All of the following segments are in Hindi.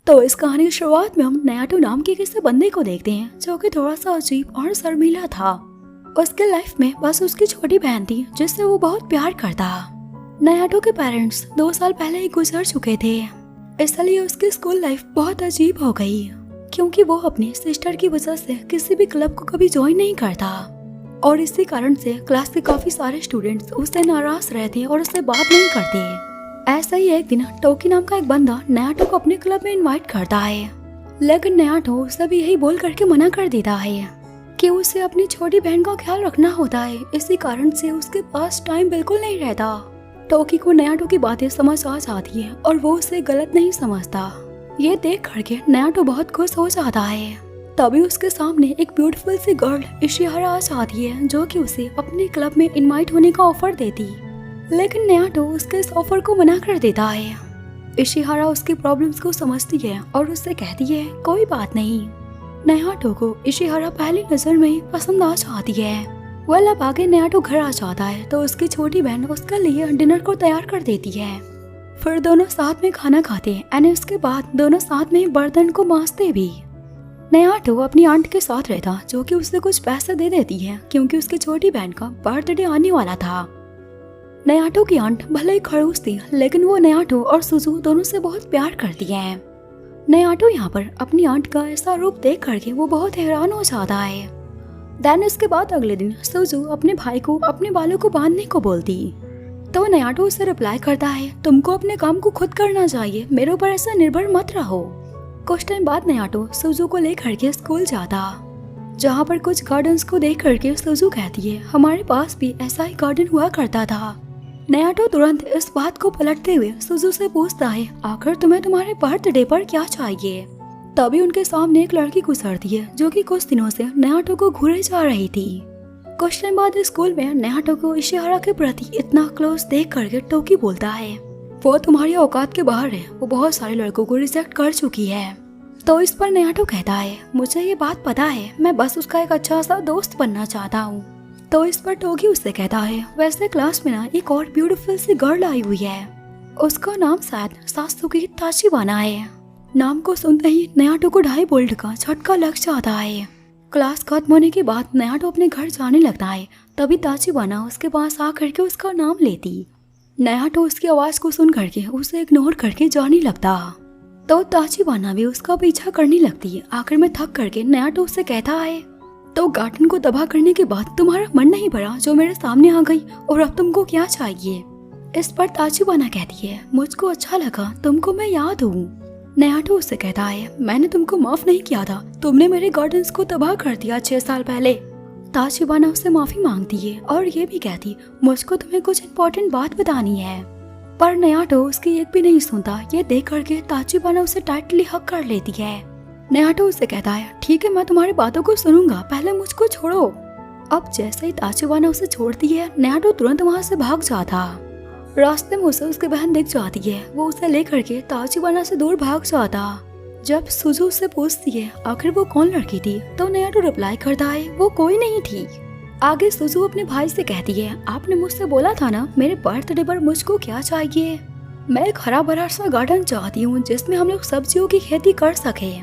तो इस कहानी की शुरुआत में हम नयाटो नाम के किसी बंदे को देखते हैं जो कि थोड़ा सा अजीब और शर्मीला था। उसके लाइफ में बस उसकी छोटी बहन थी जिससे वो बहुत प्यार करता। नयाटो के पेरेंट्स 2 साल पहले ही गुजर चुके थे, इसलिए उसकी स्कूल लाइफ बहुत अजीब हो गई क्योंकि वो अपनी सिस्टर की वजह से किसी भी क्लब को कभी ज्वाइन नहीं करता और इसी कारण से क्लास के काफी सारे स्टूडेंट्स उससे नाराज रहते और उससे बात नहीं करते। ऐसा ही एक दिन टोकी नाम का एक बंदा नयाटो को अपने क्लब में इनवाइट करता है, लेकिन नयाटो उसे भी यही बोल करके मना कर देता है कि उसे अपनी छोटी बहन का ख्याल रखना होता है, इसी कारण से उसके पास टाइम बिल्कुल नहीं रहता। टोकी को नयाटो की बातें समझ आ जाती है और वो उसे गलत नहीं समझता। ये देख करके नयाटो बहुत खुश हो जाता है। तभी उसके सामने एक ब्यूटीफुल सी गर्ल इशिहारा आ जाती है जो कि उसे अपने क्लब में इनवाइट होने का ऑफर देती, लेकिन नयाटो उसके इस ऑफर को मना कर देता है। इशिहारा उसकी प्रॉब्लम्स को समझती है और उससे कहती है कोई बात नहीं। नयाटो को इशिहारा पहली नजर में ही पसंद आ जाती है। वह अब आगे नयाटो घर आ जाता है तो उसकी छोटी बहन उसके लिए डिनर को तैयार कर देती है। फिर दोनों साथ में खाना खाते हैं और उसके बाद दोनों साथ में बर्तन को मांजते भी। नयाटो अपनी आंट के साथ रहता जो कि उसे कुछ पैसे दे देती है क्योंकि उसकी छोटी बहन का बर्थडे आने वाला था। नयाटो की आंट भले ही खड़ूस थी, लेकिन वो नयाटो और सुजू दोनों से बहुत प्यार करती है। नयाटो यहाँ पर अपनी आंट का ऐसा रूप देख करके वो बहुत हैरान हो जाता है। देन इसके बाद अगले दिन सुजू अपने भाई को अपने बालों को बांधने को बोलती, तो नयाटो उसे रिप्लाई करता है तुमको अपने काम को खुद करना चाहिए, मेरे ऊपर ऐसा निर्भर मत रहो। कुछ टाइम बाद नयाटो सुजू को लेकर के स्कूल जाता, जहाँ पर कुछ गार्डन्स को देख करके सुजू कहती है हमारे पास भी ऐसा ही गार्डन हुआ करता था। नयाटो तुरंत इस बात को पलटते हुए सुजू से पूछता है आखिर तुम्हें तुम्हारे बर्थडे पर क्या चाहिए। तभी उनके सामने एक लड़की गुजरती है जो कि कुछ दिनों से नयाटो को घूरे जा रही थी। कुछ टाइम बाद स्कूल में नयाटो को इशिहारा के प्रति इतना क्लोज देख करके टोकी बोलता है वो तुम्हारी औकात के बाहर है, वो बहुत सारे लड़कों को रिजेक्ट कर चुकी है। तो इस पर नयाटो कहता है मुझे ये बात पता है, मैं बस उसका एक अच्छा सा दोस्त बनना चाहता हूँ। तो इस पर टोकी उससे कहता है वैसे क्लास में ना एक और ब्यूटीफुल सी गर्ल आई हुई है, उसका नाम शायद सात्सुकी ताचिबाना है। नाम को सुनते ही नयाटो को 2.5 वोल्ट का झटका लग जाता है। क्लास खत्म होने के बाद नयाटो अपने घर जाने लगता है, तभी ताचिबाना उसके पास आ करके उसका नाम लेती। नयाटो उसकी आवाज को सुन करके उसे इग्नोर करके जाने लगता, तो ताचिबाना भी उसका पीछा करने लगती है। आखिर में थक करके नयाटो उससे कहता है तो गार्डन को तबाह करने के बाद तुम्हारा मन नहीं भरा जो मेरे सामने आ गई, और अब तुमको क्या चाहिए। इस पर ताचिबाना कहती है मुझको अच्छा लगा, तुमको मैं याद हूँ। नयाटो उससे कहता है मैंने तुमको माफ नहीं किया था, तुमने मेरे गार्डन्स को तबाह कर दिया 6 साल पहले। ताचिबाना उससे माफी मांगती है और ये भी कहती मुझको तुम्हें कुछ इम्पोर्टेंट बात बतानी है, पर नयाटो उसकी एक भी नहीं सुनता। ये देख करके ताचिबाना उसे टाइटली हक कर लेती है। नयाटो उससे कहता है ठीक है मैं तुम्हारी बातों को सुनूंगा, पहले मुझको छोड़ो। अब जैसे ही ताचिबाना उसे छोड़ती है नयाटो तुरंत वहाँ से भाग जाता। रास्ते में उसे उसकी बहन दिख जाती है, वो उसे लेकर के ताचिबाना से दूर भाग जाता। जब सुजू उससे पूछती है आखिर वो कौन लड़की थी, तो नयाटो रिप्लाई करता है वो कोई नहीं थी। आगे सुजू अपने भाई से कहती है आपने मुझसे बोला था ना मेरे बर्थडे पर मुझको क्या चाहिए, मैं एक हरा भरा सा गार्डन चाहती हूँ जिसमें हम लोग सब्जियों की खेती कर सके।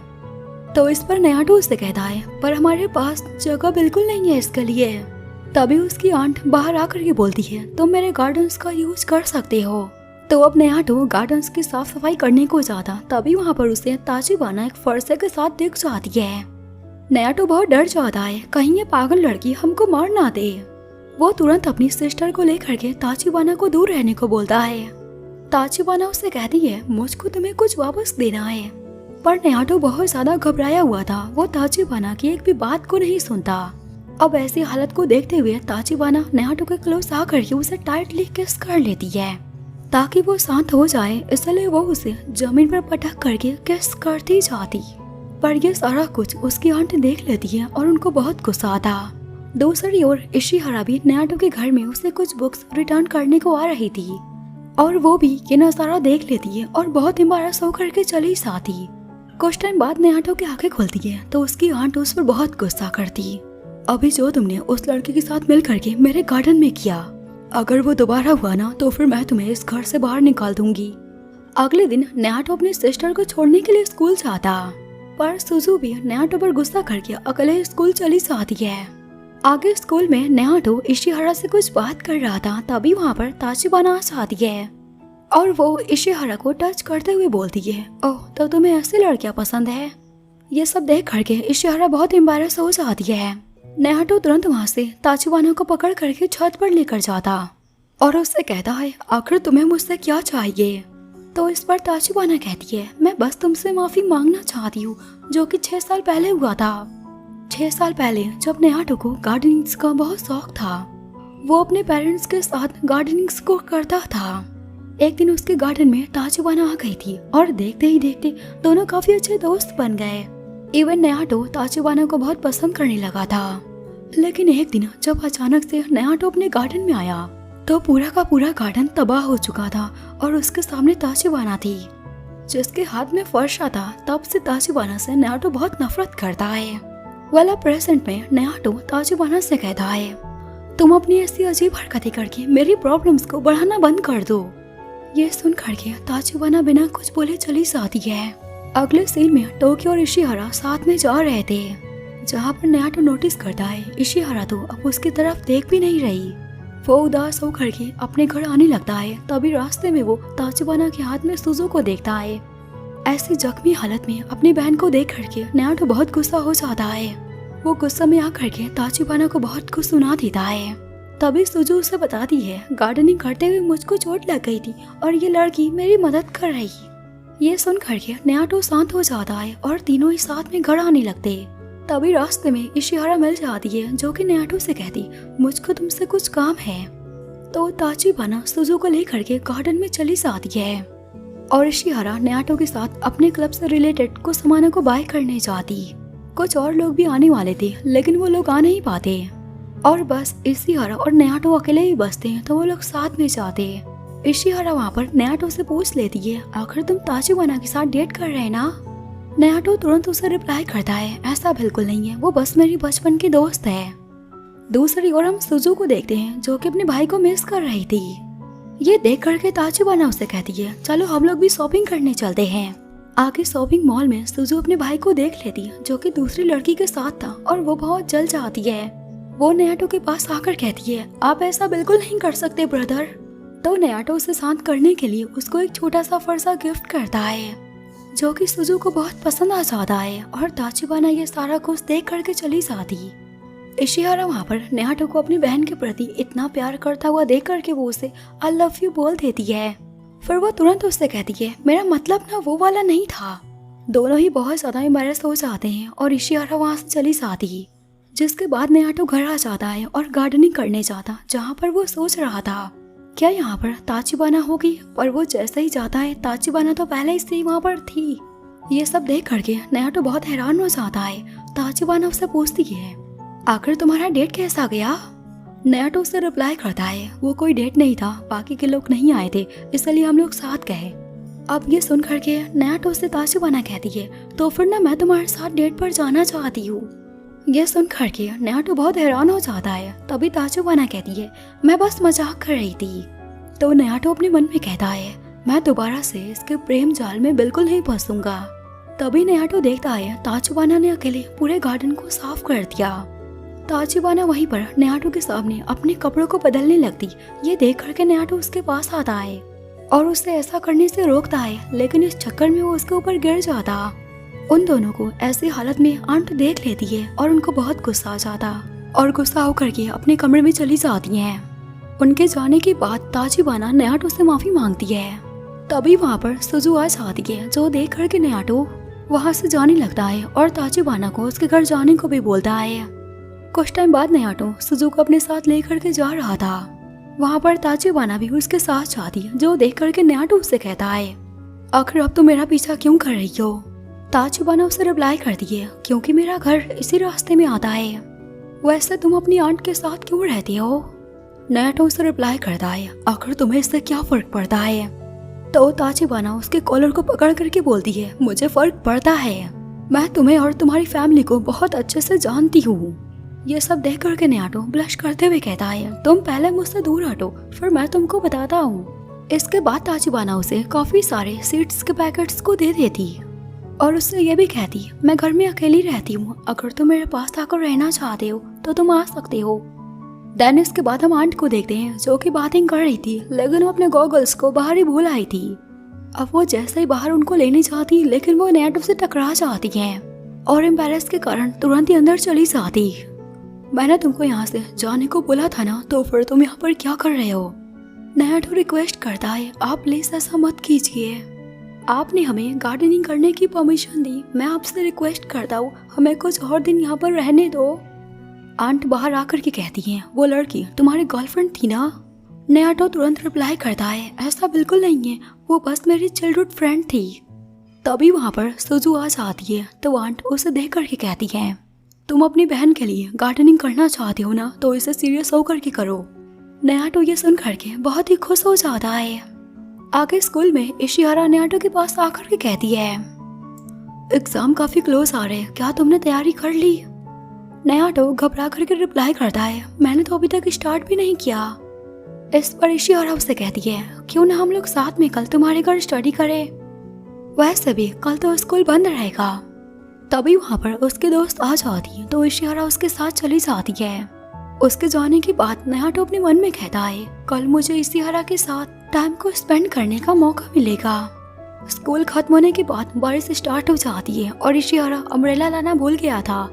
तो इस पर नयाटो उससे कहता है पर हमारे पास जगह बिल्कुल नहीं है इसके लिए। तभी उसकी आंट बाहर आकर के बोलती है तुम मेरे गार्डन्स का यूज कर सकते हो। तो अब नयाटो गार्डन्स की साफ सफाई करने को जाता, तभी वहाँ पर उसे ताचिबाना एक फरसे के साथ दिख जाती है। नयाटो बहुत डर जाता है कहीं ये पागल लड़की हमको मार ना दे। वो तुरंत अपनी सिस्टर को लेकर के ताचिबाना को दूर रहने को बोलता है। ताचिबाना उससे कहती है मुझको तुम्हें कुछ वापस देना है, पर नयाटो बहुत ज्यादा घबराया हुआ था, वो ताचिबाना की एक भी बात को नहीं सुनता। अब ऐसी हालत को देखते हुए ताचिबाना नयाटो के क्लोज आकर के उसे टाइटली किस कर लेती है ताकि वो शांत हो जाए, इसलिए वो उसे जमीन पर पटक करके किस करती जाती। पर ये सारा कुछ उसकी आंट देख लेती है और उनको बहुत गुस्सा आता। दूसरी ओर इशिहारा भी नयाटो के घर में उसे कुछ बुक्स रिटर्न करने को आ रही थी और वो भी ये नजारा देख लेती है और बहुत एम्बारस होकर के चली जाती। कुछ टाइम बाद नयाटो की आंखें खुलती है तो उसकी आंट उस पर बहुत गुस्सा करती। अभी जो तुमने उस लड़के के साथ मिल करके मेरे गार्डन में किया, अगर वो दोबारा हुआ ना तो फिर मैं तुम्हें इस घर से बाहर निकाल दूंगी। अगले दिन नयाटो अपनी सिस्टर को छोड़ने के लिए स्कूल जाता, पर सुजू भी नयाटो पर गुस्सा करके अकेले स्कूल चली जाती है। आगे स्कूल में नयाटो इशिहारा से कुछ बात कर रहा था, तभी वहाँ पर ताचिबाना आ जाती है और वो इशिहारा को टच करते हुए बोलती है, ओह तो तुम्हें ऐसी लड़कियां पसंद है। ये सब देख करके इशिहारा बहुत एम्बैरेस हो जाती है। नयाटो तुरंत वहाँ से ताचिबाना को पकड़ करके छत पर लेकर जाता और उससे कहता है, आखिर तुम्हें मुझसे क्या चाहिए। तो इस पर ताचिबाना कहती है, मैं बस तुमसे माफी मांगना चाहती हूँ, जो कि 6 साल पहले हुआ था। 6 साल पहले जब नयाटो को गार्डनिंग का बहुत शौक था, वो अपने पेरेंट्स के साथ गार्डनिंग को करता था। एक दिन उसके गार्डन में ताचिबाना आ गई थी और देखते ही देखते दोनों काफी अच्छे दोस्त बन गए। इवन नयाटो ताचिबाना को बहुत पसंद करने लगा था। लेकिन एक दिन जब अचानक से नयाटो अपने गार्डन में आया तो पूरा का पूरा गार्डन तबाह हो चुका था और उसके सामने ताचिबाना थी, जिसके हाथ में फरसा था। तब से ताचिबाना से नयाटो बहुत नफरत करता है। वाला प्रेजेंट में नयाटो ताचिबाना से कहता है, तुम अपनी ऐसी अजीब हरकतें करके मेरी प्रॉब्लम्स को बढ़ाना बंद कर दो। ये सुन करके ताचिबाना बिना कुछ बोले चली जाती है। अगले सीन में टोक्यो और इशिहारा साथ में जा रहे थे, जहाँ पर नयाटो नोटिस करता है इशिहारा तो अब उसकी तरफ देख भी नहीं रही। वो उदास हो करके अपने घर आने लगता है। तभी रास्ते में वो ताचिबाना के हाथ में सुजू को देखता है। ऐसी जख्मी हालत में अपनी बहन को देख करके नयाटो बहुत गुस्सा हो जाता है। वो गुस्सा में आ करके ताचिबाना को बहुत कुछ सुना देता है। तभी सुजू उसे बताती है, गार्डनिंग करते हुए मुझको चोट लग गई थी और ये लड़की मेरी मदद कर रही। ये सुन करके नयाटो शांत हो जाता है और तीनों ही साथ में घर आने लगते। तभी रास्ते में इशिहारा मिल जाती है, जो कि नयाटो से कहती, मुझको तुमसे कुछ काम है। तो ताचिबाना सुजू को लेकर के गार्डन में चली जाती है और इशिहारा नयाटो के साथ अपने क्लब से रिलेटेड कुछ सामानों को बाय करने जाती। कुछ और लोग भी आने वाले थे, लेकिन वो लोग आ नहीं पाते और बस इशिहारा और नयाटो अकेले ही बचते हैं। तो वो लोग साथ में जाते। इशिहारा वहाँ पर नयाटो से पूछ लेती है, आखिर तुम ताचिबाना के साथ डेट कर रहे हैं ना। नयाटो तुरंत उसे रिप्लाई करता है, ऐसा बिल्कुल नहीं है, वो बस मेरी बचपन की दोस्त है। दूसरी ओर हम सुजू को देखते हैं, जो कि अपने भाई को मिस कर रही थी। ये देख करके ताचिबाना उसे कहती है, चलो हम लोग भी शॉपिंग करने चलते हैं। आगे शॉपिंग मॉल में सुजू अपने भाई को देख लेती है, जो कि दूसरी लड़की के साथ था और वो बहुत जल जाती है। वो नयाटो के पास आकर कहती है, आप ऐसा बिल्कुल नहीं कर सकते ब्रदर। तो नयाटो उसे शांत करने के लिए उसको एक छोटा सा फरसा गिफ्ट करता है, जो कि सुजू को बहुत पसंद आ जाता है और ताचिबाना ये सारा कुछ देख करके चली जाती। इशिहारा वहाँ पर नयाटो को अपनी बहन के प्रति इतना प्यार करता हुआ देख करके वो उसे आई लव यू बोल देती है। फिर वो तुरंत उससे कहती है, मेरा मतलब ना वो वाला नहीं था। दोनों ही बहुत ज्यादा एम्बैरेस हो जाते हैं और इशिहारा वहाँ से चली जाती। जिसके बाद नयाटो घर आ जाता है और गार्डनिंग करने जाता, जहाँ पर वो सोच रहा था क्या यहाँ पर ताचिबाना होगी। पर वो जैसे ही जाता है, ताचिबाना तो पहले से ही वहाँ पर थी। ये सब देख करके नयाटो बहुत हैरान हो जाता है। ताचिबाना उससे पूछती है, आखिर तुम्हारा डेट कैसा गया। नयाटो उससे रिप्लाई करता है, वो कोई डेट नहीं था, बाकी के लोग नहीं आए थे, इसलिए हम लोग साथ गए। अब ये सुन करके नयाटो से ताचिबाना कहती है, तो फिर ना मैं तुम्हारे साथ डेट पर जाना चाहती हूँ। ये सुन करके नयाटो बहुत हैरान हो जाता है। तभी ताचिबाना कहती है, मैं बस मजाक कर रही थी। तो नयाटो अपने मन में कहता है, मैं दोबारा से इसके प्रेम जाल में बिल्कुल नहीं फंसूंगा। तभी नयाटो देखता है ताचिबाना ने अकेले पूरे गार्डन को साफ कर दिया। ताचिबाना वहीं पर नयाटो के सामने अपने कपड़ों को बदलने लगती। ये देख करके नयाटो उसके पास आता है और उसे ऐसा करने से रोकता है, लेकिन इस चक्कर में वो उसके ऊपर गिर जाता। उन दोनों को ऐसी हालत में आंट देख लेती है और उनको बहुत गुस्सा आ जाता और गुस्सा होकर के अपने कमरे में चली जाती हैं। उनके जाने के बाद ताचिबाना नयाटो से माफी मांगती है। तभी वहाँ पर सुजू आ जाती है, जो देख करके नयाटो वहाँ से जाने लगता है और ताचिबाना को उसके घर जाने को भी बोलता है। कुछ टाइम बाद नयाटो सुजू को अपने साथ लेकर के जा रहा था। वहाँ पर ताचिबाना भी उसके साथ जाती, जो देख करके नयाटो उससे कहता है, आखिर अब तुम मेरा पीछा क्यों कर रही हो। ताचिबाना उसे रिप्लाई करती है, क्योंकि मेरा घर इसी रास्ते में आता है। वैसे तुम अपनी आंट के साथ क्यों रहती हो। नयाटो उसे रिप्लाई करता है, आखिर तुम्हें इससे क्या फर्क पड़ता है। तो ताचिबाना उसके कॉलर को पकड़ करके बोलती है, मुझे फर्क पड़ता है, मैं तुम्हें और तुम्हारी फैमिली को बहुत अच्छे से जानती हूँ। ये सब देख करके नयाटो ब्लश करते हुए कहता है, तुम पहले मुझसे दूर हटो, फिर मैं तुमको बताता हूँ। इसके बाद ताचिबाना उसे काफी सारे सीड्स के पैकेट्स को दे देती और उससे ये भी कहती, मैं घर में अकेली रहती हूँ, अगर तुम मेरे पास आकर रहना चाहते हो तो तुम आ सकते हो। देन इसके बाद हम आंट को देखते हैं जो कि बातें कर रही थी, लेकिन वो अपने गॉगल्स को बाहर ही भूल आई थी। अब वो जैसे ही बाहर उनको लेने जाती, लेकिन वो नयाटो से टकरा जाती है और एम्बैरेस के कारण तुरंत ही अंदर चली जाती। मैंने तुमको यहाँ से जाने को बोला था ना, तो फिर तुम यहाँ पर क्या कर रहे हो? नयाटो रिक्वेस्ट करता है, आप प्लीज ऐसा मत कीजिए, आपने हमें गार्डनिंग करने की परमिशन दी, मैं आपसे रिक्वेस्ट करता हूँ हमें कुछ और दिन यहाँ पर रहने दो। आंट बाहर आकर के कहती है, वो लड़की तुम्हारी गर्लफ्रेंड थी ना? नयाटो तुरंत रिप्लाई करता है, ऐसा बिल्कुल नहीं है, वो बस मेरी चाइल्डहुड फ्रेंड थी। तभी वहाँ पर सुजू आ जाती है, तो आंट उसे देख करके कहती है, तुम अपनी बहन के लिए गार्डनिंग करना चाहते हो ना, तो इसे सीरियस होकर के करो। नयाटो ये सुन करके बहुत ही खुश हो जाता है। आगे स्कूल में इशिहारा नयाटो के पास आकर के कहती है, एग्जाम काफी क्लोज आ रहे हैं, क्या तुमने तैयारी कर ली? नयाटो घबरा करके रिप्लाई करता है, मैंने तो अभी तक स्टार्ट भी नहीं किया। इस पर इशिहारा उससे कहती है, क्यों ना हम लोग साथ में कल तुम्हारे घर स्टडी करें, वैसे भी कल तो स्कूल बंद रहेगा। तभी वहाँ पर उसके दोस्त आ जाती है, तो इशिहारा उसके साथ चली जाती है। उसके जाने के बाद नयाटो अपने मन में कहता है, कल मुझे इशिहारा के साथ टाइम को स्पेंड करने का मौका मिलेगा। स्कूल खत्म होने के बाद बारिश स्टार्ट हो जाती है और इशिहारा अम्ब्रेला लाना भूल गया था।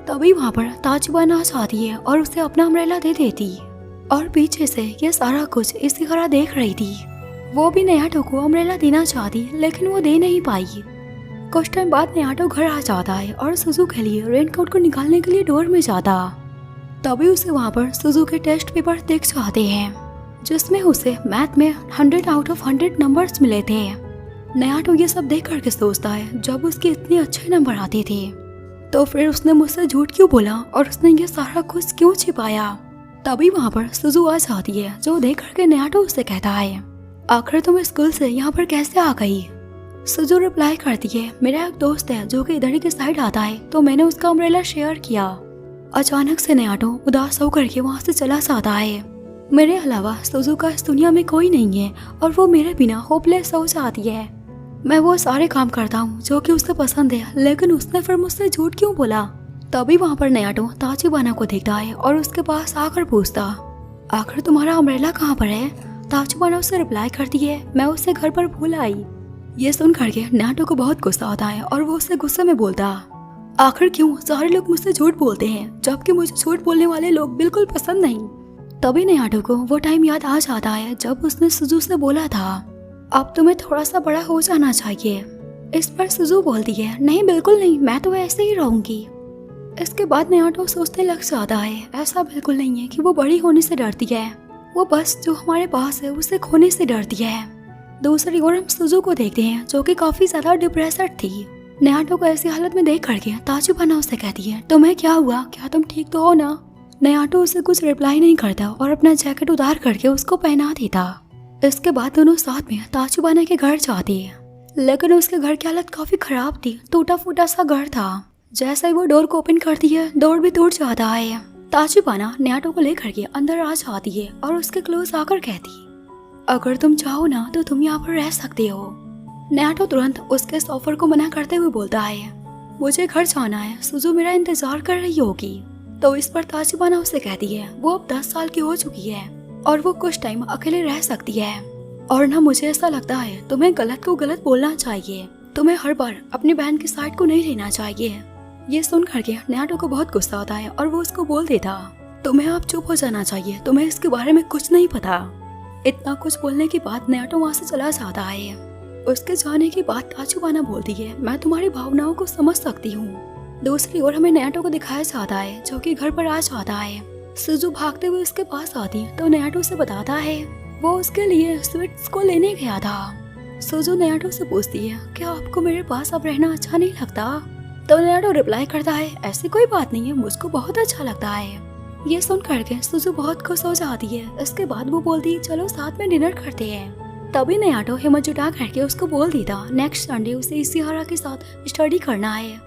तभी वहाँ पर ताचिबाना आ जाती है और उसे अपना अम्ब्रेला दे देती और पीछे से ये सारा कुछ इशिहारा देख रही थी। वो भी नयाटो को अम्ब्रेला देना चाहती, लेकिन वो दे नहीं पाई। कुछ टाइम बाद नयाटो घर आ जाता है और सुजू के लिए रेनकोट को निकालने के लिए डोर में जाता। तभी उसे वहाँ पर सुजू के टेस्ट पेपर दिख जाते हैं, जिसमें उसे मैथ में 100 आउट ऑफ 100 नंबर्स मिले थे। नयाटो ये सब देख करके सोचता है, जब उसके इतने अच्छे नंबर आते थे तो फिर उसने मुझसे झूठ क्यों बोला और उसने ये सारा कुछ क्यों छिपाया। तभी वहाँ पर सुजू आ जाती है, जो देख करके नयाटो उससे कहता है, आखिर तुम स्कूल से यहाँ पर कैसे आ गई? सुजू रिप्लाई करती है, मेरा एक दोस्त है जो कि इधर ही के साइड आता है, तो मैंने उसका अम्ब्रेला शेयर किया। अचानक से नयाटो उदास होकर के वहाँ से चला जाता है। मेरे अलावा सुजू का इस दुनिया में कोई नहीं है और वो मेरे बिना होपलेस हो जाती है। मैं वो सारे काम करता हूँ जो कि उसे पसंद है, लेकिन उसने फिर मुझसे झूठ क्यों बोला? तभी वहाँ पर नयाटो ताचिबाना को देखता है और उसके पास आकर पूछता, आखिर तुम्हारा अम्ब्रेला कहाँ पर है? ताचिबाना उससे रिप्लाई करती है, मैं उसे घर पर भूल आई। ये सुन करके नयाटो को बहुत गुस्सा आता है और वो उससे गुस्से में बोलता, आखिर क्यों सारे लोग मुझसे झूठ बोलते हैं, जबकि मुझे झूठ बोलने वाले लोग बिल्कुल पसंद नहीं। तभी नयाटो को वो टाइम याद आ जाता है जब उसने सुजू से बोला था, अब तुम्हें थोड़ा सा बड़ा हो जाना चाहिए। इस पर सुजू बोलती है, नहीं बिल्कुल नहीं, मैं तो ऐसे ही रहूंगी। इसके बाद नयाटो सोचने लग जाता है, ऐसा बिल्कुल नहीं है कि वो बड़ी होने से डरती है, वो बस जो हमारे पास है उसे खोने से डरती है। दूसरी ओर हम सुजू को देखते हैं जो कि काफी ज्यादा डिप्रेस्ड थी। नयाटो को ऐसी हालत में देख करके ताचिबाना उससे कहती है, तुम्हें क्या हुआ, क्या तुम ठीक तो हो ना? नयाटो उसे कुछ रिप्लाई नहीं करता और अपना जैकेट उतार करके उसको पहना देता। इसके बाद दोनों साथ में ताचिबाना के घर जाती है, लेकिन उसके घर की हालत काफी खराब थी, टूटा फूटा सा घर था। जैसे ही वो डोर को ओपन करती है, डोर भी टूट जाता है। ताचिबाना नयाटो को लेकर के अंदर आ जाती है और उसके क्लोज आकर कहती, अगर तुम चाहो ना तो तुम यहाँ पर रह सकते हो। नयाटो तुरंत उसके ऑफर को मना करते हुए बोलता है, मुझे घर जाना है, सुजू मेरा इंतजार कर रही होगी। तो इस पर ताचिबाना उसे कहती है, वो अब 10 साल की हो चुकी है और वो कुछ टाइम अकेले रह सकती है, और ना मुझे ऐसा लगता है तुम्हें गलत को गलत बोलना चाहिए, तुम्हें हर बार अपनी बहन की साइड को नहीं लेना चाहिए। ये सुन करके नयाटो को बहुत गुस्सा आता है और वो उसको बोल देता, तुम्हें अब चुप हो जाना चाहिए, तुम्हें इसके बारे में कुछ नहीं पता। इतना कुछ बोलने के बाद नयाटो वहाँ से चला जाता है। उसके जाने के बाद ताचिबाना बोलती है, मैं तुम्हारी भावनाओं को समझ सकती हूँ। दूसरी ओर हमें नयाटो को दिखाया जाता है जो कि घर पर आ जाता है। सुजू भागते हुए उसके पास आती है तो नयाटो से बताता है वो उसके लिए स्वीट्स को लेने गया था। सुजू नयाटो से पूछती है, क्या आपको मेरे पास अब रहना अच्छा नहीं लगता? तो नयाटो रिप्लाई करता है, ऐसी कोई बात नहीं है, मुझको बहुत अच्छा लगता है। ये सुन करके सुजू बहुत खुश हो जाती है। इसके बाद वो बोलती है, चलो साथ में डिनर करते हैं। तभी नयाटो हिम्मत जुटा करके उसको बोल देता, नेक्स्ट संडे उसे इशिहारा के साथ स्टडी करना है।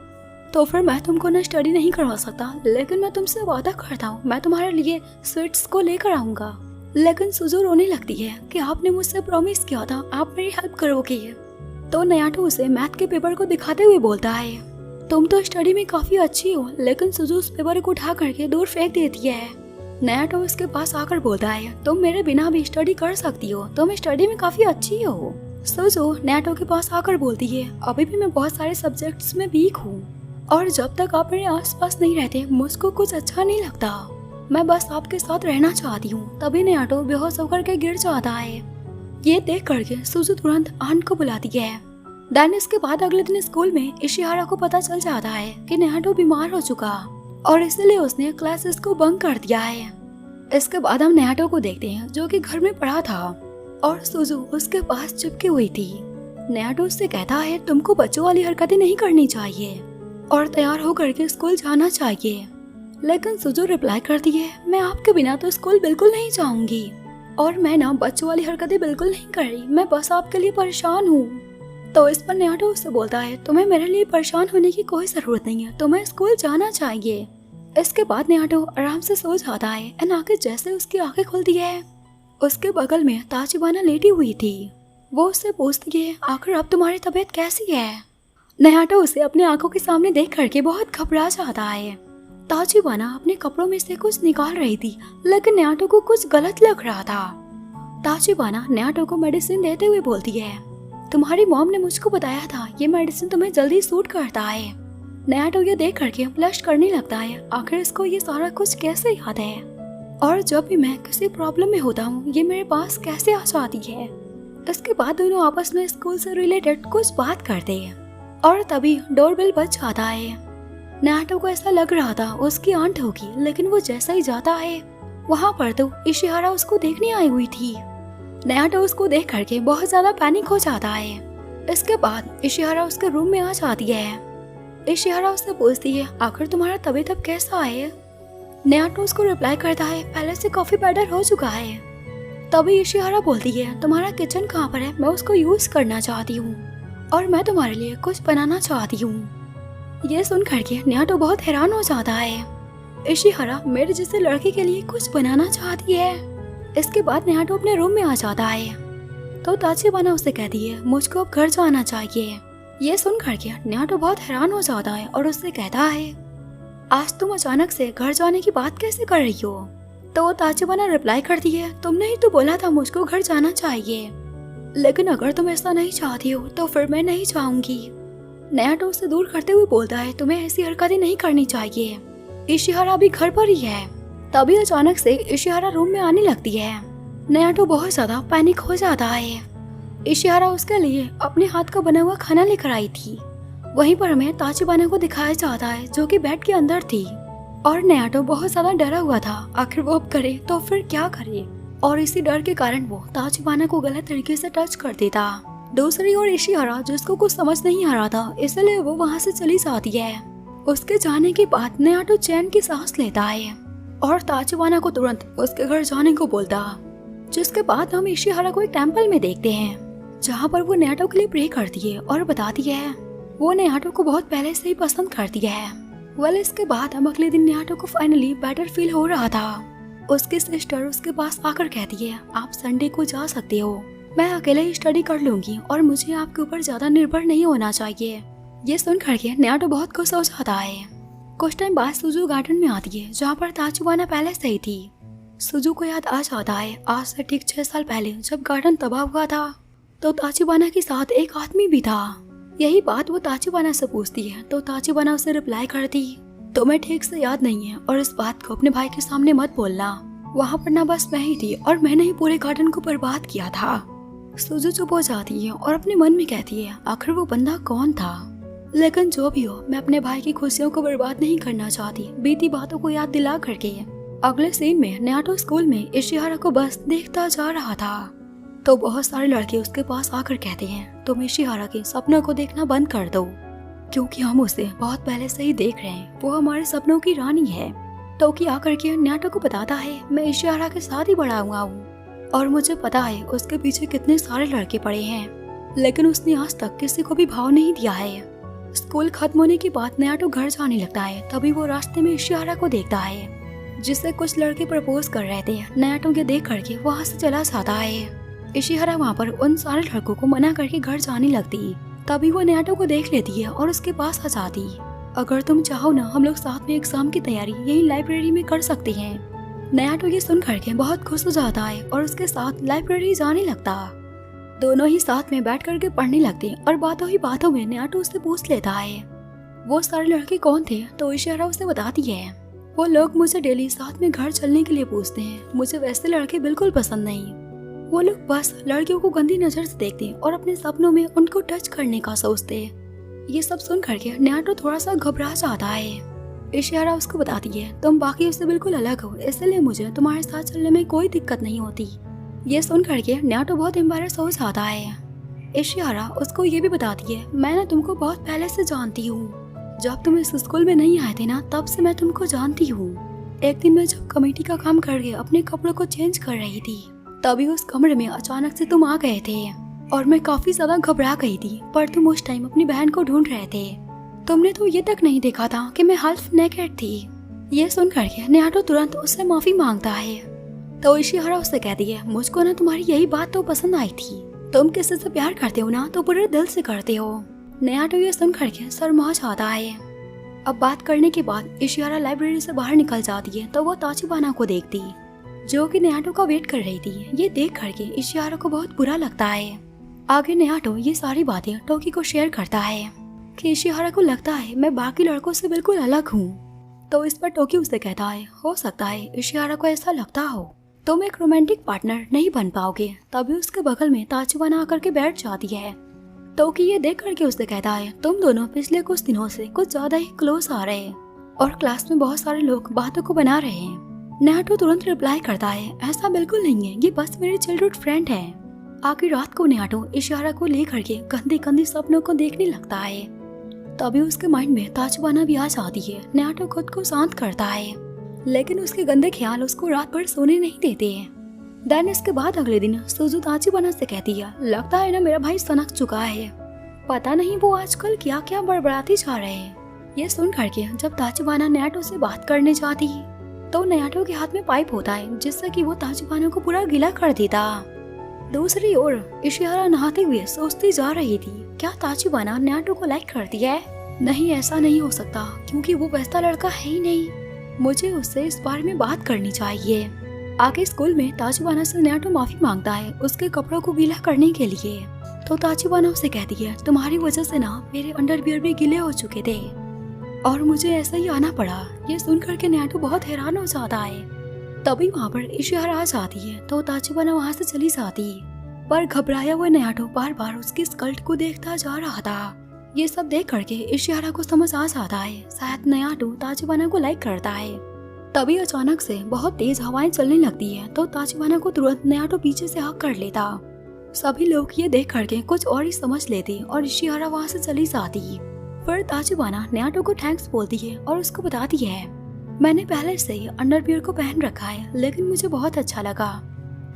तो फिर मैं तुमको ना स्टडी नहीं करवा सकता, लेकिन मैं तुमसे वादा करता हूँ मैं तुम्हारे लिए स्वीट्स को लेकर आऊंगा। लेकिन सुजू रोने लगती है कि आपने मुझसे प्रॉमिस किया था आप मेरी हेल्प करोगे। तो नयाटो उसे मैथ के पेपर को दिखाते हुए बोलता है, तुम तो स्टडी में काफी अच्छी हो। लेकिन सुजू उस पेपर को उठा करके दूर फेंक देती है। नयाटो उसके पास आकर बोलता है, तुम मेरे बिना भी स्टडी कर सकती हो, तुम स्टडी में काफी अच्छी हो। सुजू नयाटो के पास आकर बोलती है, अभी भी मैं बहुत सारे सब्जेक्ट्स में वीक हूँ और जब तक आप मेरे आसपास नहीं रहते मुझको कुछ अच्छा नहीं लगता। मैं बस आपके साथ रहना चाहती हूँ। तभी नयाटो बेहोश होकर के गिर जाता है। ये देख करके सुजू तुरंत आंट को बुलाती है। देन इसके बाद अगले दिन स्कूल में इशिहारा को पता चल जाता है कि नयाटो बीमार हो चुका और इसलिए उसने क्लासेस को बंक कर दिया है। इसके बाद हम नयाटो को देखते हैं जो कि घर में पड़ा था और सुजू उसके पास चिपकी हुई थी। नयाटो उससे कहता है, तुमको बच्चों वाली हरकतें नहीं करनी चाहिए और तैयार होकर के स्कूल जाना चाहिए। लेकिन सुजू रिप्लाई करती है, मैं आपके बिना तो स्कूल बिल्कुल नहीं जाऊंगी और मैं ना बच्चों वाली हरकतें बिल्कुल नहीं कर रही, मैं बस आपके लिए परेशान हूँ। तो इस पर नयाटो उससे बोलता है, तुम्हें मेरे लिए परेशान होने की कोई जरूरत नहीं है, तुम्हें स्कूल जाना चाहिए। इसके बाद नयाटो आराम से सो जाता है एंड आगे जैसे उसकी आंखें खुलती है उसके बगल में ताचिबाना लेटी हुई थी। वो उससे पूछती है, आखिर अब तुम्हारी तबीयत कैसी है। नयाटो उसे अपनी आंखों के सामने देख करके बहुत घबरा जाता है। ताचिबाना अपने कपड़ों में से कुछ निकाल रही थी लेकिन नयाटो को कुछ गलत लग रहा था। ताचिबाना नयाटो को मेडिसिन देते हुए बोलती है, तुम्हारी मॉम ने मुझको बताया था ये मेडिसिन तुम्हें जल्दी सूट करता है। नयाटो ये देख करके ब्लश करने लगता है। आखिर इसको ये सारा कुछ कैसे याद है और जब भी मैं किसी प्रॉब्लम में होता हूँ ये मेरे पास कैसे आ जाती है। इसके बाद दोनों आपस में स्कूल से रिलेटेड कुछ बात करते हैं और तभी डोरबेल बज जाता है। नयाटो को ऐसा लग रहा था उसकी आंट होगी, लेकिन वो जैसा ही जाता है वहाँ पर तो इशिहारा उसको देखने आई हुई थी। नयाटो उसको देख करके बहुत ज्यादा पैनिक हो जाता है। इसके बाद इशिहारा उसके रूम में आ जाती है। इशिहारा उससे पूछती है, आखिर तुम्हारा तबीयत अब कैसा है। नयाटो उसको रिप्लाई करता है, पहले से काफी बेटर हो चुका है। तभी इशिहारा बोलती है, तुम्हारा किचन कहाँ पर है, मैं उसको यूज करना चाहती हूँ और मैं तुम्हारे लिए कुछ बनाना चाहती हूँ। ये सुन करके नयाटो बहुत हैरान हो जाता है। इशिहारा मेरे जैसे लड़के के लिए कुछ बनाना चाहती है। इसके बाद नयाटो अपने रूम में आ जाता है तो ताचिबाना उसे कहती है, मुझको अब घर जाना चाहिए। ये सुन करके नयाटो बहुत हैरान हो जाता है और उससे कहता है, आज तुम अचानक से घर जाने की बात कैसे कर रही हो। तो ताचिबाना रिप्लाई करती है, तुमने ही तो बोला था मुझको घर जाना चाहिए, लेकिन अगर तुम ऐसा नहीं चाहती हो तो फिर मैं नहीं चाहूंगी। नयाटो उसे दूर करते हुए बोलता है, तुम्हें ऐसी हरकतें नहीं करनी चाहिए, इशिहारा भी घर पर ही है। तभी अचानक से इशिहारा रूम में आने लगती है। नयाटो बहुत ज्यादा पैनिक हो जाता है। इशिहारा उसके लिए अपने हाथ का बना हुआ खाना लेकर आई थी। वहीं पर हमें ताचिबाना को दिखाया जाता है जो कि बेड के अंदर थी और नयाटो बहुत ज्यादा डरा हुआ था। आखिर वो अब करे तो फिर क्या करे और इसी डर के कारण वो ताचिबाना को गलत तरीके से टच कर देता। दूसरी ओर इशिहारा जिसको कुछ समझ नहीं आ रहा था इसलिए वो वहाँ से चली जाती है। उसके जाने के बाद नयाटो चैन की सांस लेता है और ताचिबाना को तुरंत उसके घर जाने को बोलता। जिसके बाद हम इशिहारा को एक टेम्पल में देखते हैं जहाँ पर वो नयाटो के लिए प्रे करती है और बताती है वो नयाटो को बहुत पहले से ही पसंद करती है। वेल इसके बाद हम अगले दिन नयाटो को फाइनली बेटर फील हो रहा था। उसकी सिस्टर उसके पास आकर कहती है, आप संडे को जा सकते हो, मैं अकेले ही स्टडी कर लूंगी और मुझे आपके ऊपर ज्यादा निर्भर नहीं होना चाहिए। ये सुन करके नयाटो बहुत खुश हो जाता है। कुछ टाइम बाद सुजू गार्डन में आती है जहाँ पर ताचिबाना पहले से ही थी। सुजू को याद आ जाता है आज से ठीक 6 साल पहले जब गार्डन तबाह हुआ था तो ताचिबाना के साथ एक आदमी भी था। यही बात वो ताचिबाना से पूछती है तो ताचिबाना उसे रिप्लाई करती, तुम्हें ठीक से याद नहीं है और इस बात को अपने भाई के सामने मत बोलना, वहाँ पर ना बस मैं ही थी और मैंने ही पूरे गार्डन को बर्बाद किया था। सुजू चुप हो जाती है और अपने मन में कहती है आखिर वो बंदा कौन था। लेकिन जो भी हो मैं अपने भाई की खुशियों को बर्बाद नहीं करना चाहती। बीती बातों को याद दिला करके अगले सीन में नयाटो स्कूल में इशिहारा को बस देखता जा रहा था तो बहुत सारे लड़के उसके पास आकर कहते हैं तुम इशिहारा के सपनों को देखना बंद कर दो क्योंकि हम उसे बहुत पहले से ही देख रहे हैं, वो हमारे सपनों की रानी है। टोकी आकर के नयाटो को बताता है मैं इशिहारा के साथ ही बड़ा हुआ हूँ और मुझे पता है उसके पीछे कितने सारे लड़के पड़े हैं, लेकिन उसने आज तक किसी को भी भाव नहीं दिया है। स्कूल खत्म होने के बाद नयाटो घर जाने लगता है तभी वो रास्ते में इशिहारा को देखता है। जिससे कुछ लड़के प्रपोज कर रहे थे। नयाटो के देख करके वहाँ से चला जाता है। इशिहारा वहाँ पर उन सारे लड़कों को मना करके घर जाने लगती। तभी वो नयाटो को देख लेती है और उसके पास आ जाती। अगर तुम चाहो ना, हम लोग साथ में एग्जाम की तैयारी यही लाइब्रेरी में कर सकते हैं। नयाटो ये सुन करके बहुत खुश हो जाता है और उसके साथ लाइब्रेरी जाने लगता। दोनों ही साथ में बैठ करके पढ़ने लगते और बातों ही बातों में नयाटो उससे पूछ लेता है वो सारे लड़के कौन थे। तो इशिहारा उसे बताती है वो लोग मुझे डेली साथ में घर चलने के लिए पूछते हैं। मुझे वैसे लड़के बिल्कुल पसंद नहीं। वो लोग बस लड़कियों को गंदी नजर से देखते हैं और अपने सपनों में उनको टच करने का सोचते हैं। ये सब सुन करके नयाटो थोड़ा सा घबरा जाता है। इशिहारा उसको बताती है तुम बाकी उससे बिल्कुल अलग हो, इसलिए मुझे तुम्हारे साथ चलने में कोई दिक्कत नहीं होती। ये सुन करके नयाटो बहुत एम्बैरेस हो जाता है। इशिहारा उसको ये भी बताती है मैं ना तुमको बहुत पहले से जानती हूँ। जब तुम इस स्कूल में नहीं आए थे ना, तब से मैं तुमको जानती हूँ। एक दिन मैं जब कमेटी का काम करके अपने कपड़ों को चेंज कर रही थी, तभी उस कमरे में अचानक से तुम आ गए थे और मैं काफी ज्यादा घबरा गई थी। पर तुम उस टाइम अपनी बहन को ढूंढ रहे थे। तुमने तो ये तक नहीं देखा था कि मैं हाल्फ नेकेड थी। ये सुन करके नयाटो तुरंत उससे माफी मांगता है। तो इशिहारा उससे कहती है मुझको ना तुम्हारी यही बात तो पसंद आई थी। तुम किसी से प्यार करते हो ना तो पूरे दिल से करते हो। नयाटो ये सुन करके शर्मा जाता है। अब बात करने के बाद इशिहारा लाइब्रेरी से बाहर निकल जाती है तो वो ताचिबाना को देखती जो कि नयाटो का वेट कर रही थी। ये देख करके इशिहारा को बहुत बुरा लगता है। आगे नयाटो ये सारी बातें टोकी को शेयर करता है कि इशिहारा को लगता है मैं बाकी लड़कों से बिल्कुल अलग हूँ। तो इस पर टोकी उसे कहता है हो सकता है इशिहारा को ऐसा लगता हो, तुम एक रोमांटिक पार्टनर नहीं बन पाओगे। तभी उसके बगल में ताचिबाना आकर के बैठ जाती है। टोकी ये देख करके उसे कहता है तुम दोनों पिछले कुछ दिनों से कुछ ज्यादा ही क्लोज आ रहे हैं और क्लास में बहुत सारे लोग बातों को बना रहे हैं। नयाटो तुरंत रिप्लाई करता है ऐसा बिल्कुल नहीं है, ये बस मेरे चाइल्डहुड फ्रेंड है। आखिर रात को नयाटो इशिहारा को लेकर के गंदे गंदे सपनों को देखने लगता है। तभी उसके माइंड में ताचिबाना भी आ जाती है। नयाटो खुद को शांत करता है, लेकिन उसके गंदे ख्याल उसको रात भर सोने नहीं देते हैं। देन इसके बाद अगले दिन सुजू ताचिबाना से कहती है लगता है ना मेरा भाई सनक चुका है, पता नहीं वो आजकल क्या क्या बड़बड़ाते जा रहे हैं। ये सुन करके जब ताचिबाना नयाटो से बात करने जाती है तो नयाटो के हाथ में पाइप होता है जिससे कि वो ताचिबाना को पूरा गीला कर देता। दूसरी ओर इशिहारा नहाते हुए सोचती जा रही थी क्या ताचिबाना नयाटो को लाइक करती है। नहीं, ऐसा नहीं हो सकता क्योंकि वो वैसा लड़का है ही नहीं। मुझे उससे इस बारे में बात करनी चाहिए। आगे स्कूल में ताचिबाना से नयाटो माफी मांगता है उसके कपड़ों को गीला करने के लिए। तो ताचिबाना उसे कहती है तुम्हारी वजह से ना मेरे अंडरवियर भी गीले हो चुके थे और मुझे ऐसा ही आना पड़ा। ये सुन करके नयाटो बहुत हैरान हो जाता है। तभी वहाँ पर इशिहारा आ जाती है तो ताचिबाना वहाँ से चली जाती पर घबराया हुआ नयाटो बार बार उसकी स्कर्ट को देखता जा रहा था। ये सब देख करके इशिहारा को समझ आ जाता है शायद नयाटो ताचिबाना को लाइक करता है। तभी अचानक से बहुत तेज हवाएं चलने लगती है तो ताचिबाना को तुरंत नयाटो पीछे से हक कर लेता। सभी लोग ये देख करके कुछ और ही समझ लेते और इशिहारा वहाँ से चली जाती। फिर ताचिबाना नयाटो को थैंक्स बोलती है और उसको बताती है मैंने पहले से ही अंडरवियर को पहन रखा है लेकिन मुझे बहुत अच्छा लगा,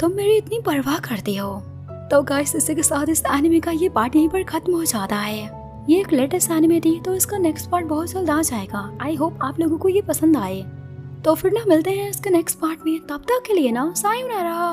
तुम मेरी इतनी परवाह करते हो। तो गाइस इसी के साथ इस एनिमे का ये पार्ट यहीं पर खत्म हो जाता है। ये एक लेटेस्ट एनिमे थी तो इसका नेक्स्ट पार्ट बहुत जल्द आ जाएगा। आई होप आप लोगों को ये पसंद आए। तो फिर ना मिलते हैं इसके नेक्स्ट पार्ट में, तब तक के लिए ना सायोनारा।